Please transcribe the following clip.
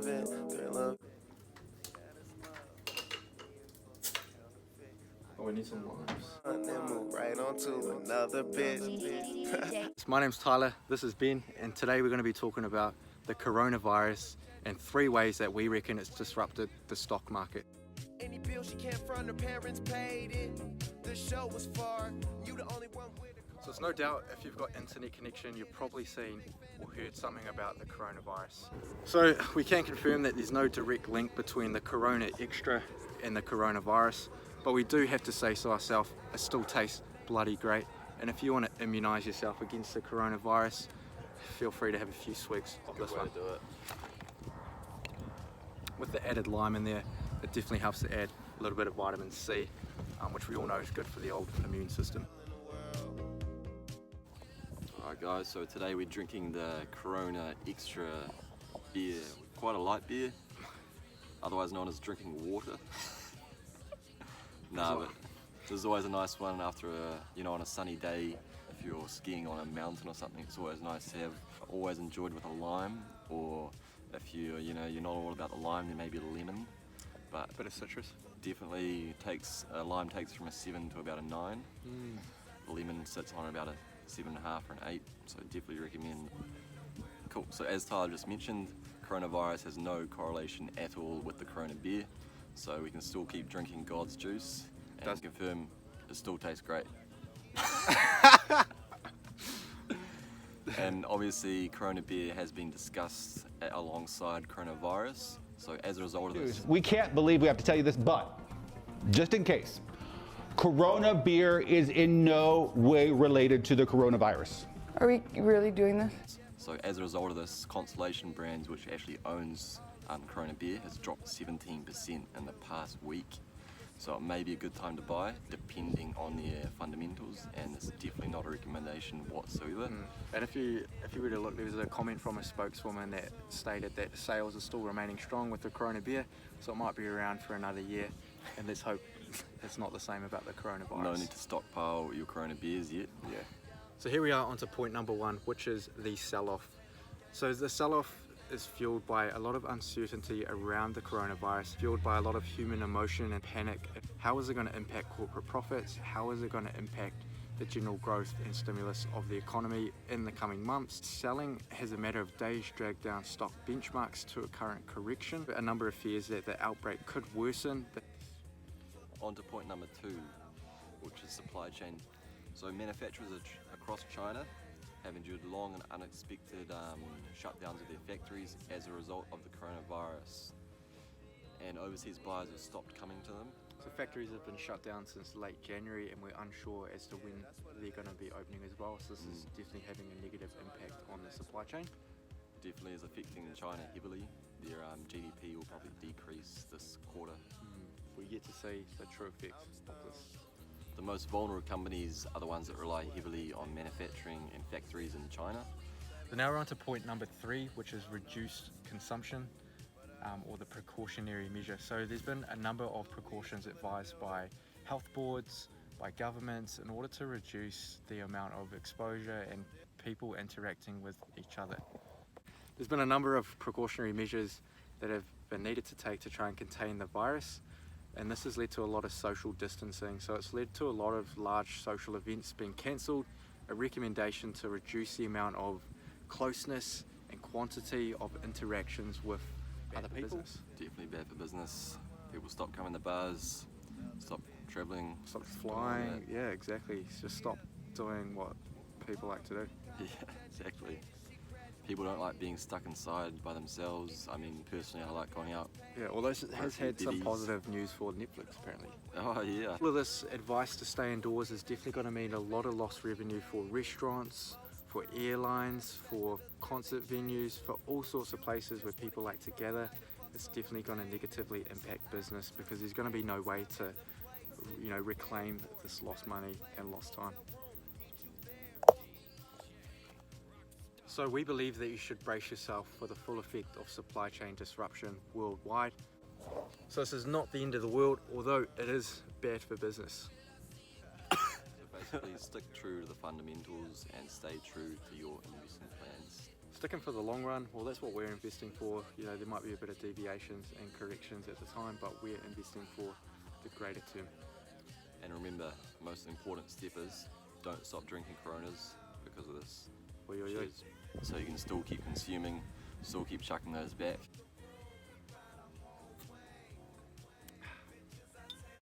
of it, thrill of it. Oh, we need some limes. And then move right on to another bitch. My name's Tyler, this is Ben, and today we're going to be talking about the coronavirus and 3 ways that we reckon it's disrupted the stock market. Any bill she can't front, her parents paid it. The show was far, you the only one with it. So it's no doubt, if you've got internet connection, you've probably seen or heard something about the coronavirus. So we can confirm that there's no direct link between the Corona Extra and the coronavirus, but we do have to say so ourselves, it still tastes bloody great. And if you want to immunise yourself against the coronavirus, feel free to have a few swigs of this one. Good way to do it. With the added lime in there, it definitely helps to add a little bit of vitamin C, which we all know is good for the old immune system. Alright guys, so today we're drinking the Corona Extra beer, quite a light beer, otherwise known as drinking water. Nah, but this is always a nice one after on a sunny day. If you're skiing on a mountain or something, it's always nice to have. Always enjoyed with a lime, or if you're not all about the lime, then maybe a lemon. But A bit of citrus. definitely lime takes from a 7 to about a 9. The lemon sits on about a 7.5 or an 8, so definitely recommend. Cool, so as Tyler just mentioned, coronavirus has no correlation at all with the Corona beer, so we can still keep drinking God's juice and confirm it still tastes great. And obviously Corona beer has been discussed alongside coronavirus, so as a result of this, We can't believe we have to tell you this, but just in case, Corona beer is in no way related to the coronavirus. Are we really doing this? So as a result of this, Constellation Brands, which actually owns Corona beer, has dropped 17% in the past week. So it may be a good time to buy, depending on their fundamentals, and it's definitely not a recommendation whatsoever. And if you were to look, there was a comment from a spokeswoman that stated that sales are still remaining strong with the Corona beer, so it might be around for another year, and let's hope it's not the same about the coronavirus. No need to stockpile your Corona beers yet. Yeah. So here we are onto point number 1, which is the sell-off. So the sell-off is fueled by a lot of uncertainty around the coronavirus, fueled by a lot of human emotion and panic. How is it going to impact corporate profits? How is it going to impact the general growth and stimulus of the economy in the coming months? Selling has a matter of days dragged down stock benchmarks to a current correction. A number of fears that the outbreak could worsen. On to point number 2, which is supply chain. So manufacturers across China have endured long and unexpected shutdowns of their factories as a result of the coronavirus. And overseas buyers have stopped coming to them. So factories have been shut down since late January, and we're unsure as to when they're going to be opening as well. So this is definitely having a negative impact on the supply chain. Definitely is affecting China heavily. Their GDP will probably decrease this quarter. We're yet to see the true effects of this. The most vulnerable companies are the ones that rely heavily on manufacturing and factories in China. So now we're on to point number 3, which is reduced consumption, or the precautionary measure. So there's been a number of precautions advised by health boards, by governments, in order to reduce the amount of exposure and people interacting with each other. There's been a number of precautionary measures that have been needed to take to try and contain the virus, and this has led to a lot of social distancing. So it's led to a lot of large social events being cancelled, a recommendation to reduce the amount of closeness and quantity of interactions with other people. Definitely bad for business. People stop coming to bars, stop travelling, Stop flying, yeah, exactly. Just stop doing what people like to do. Yeah, exactly. People don't like being stuck inside by themselves. I mean, personally, I like going out. Yeah, although it has had some Ditties. positive news for Netflix apparently. Oh yeah. All of this advice to stay indoors is definitely going to mean a lot of lost revenue for restaurants, for airlines, for concert venues, for all sorts of places where people like to gather. It's definitely going to negatively impact business because there's going to be no way to, reclaim this lost money and lost time. So we believe that you should brace yourself for the full effect of supply chain disruption worldwide. So this is not the end of the world, although it is bad for business. So basically, stick true to the fundamentals and stay true to your investment plans. sticking for the long run, well, that's what we're investing for. You know, there might be a bit of deviations and corrections at the time, but we're investing for the greater term. And remember, most important step is don't stop drinking Coronas because of this. Oi, oi, oi. Cheers. So you can still keep consuming, still keep chucking those back.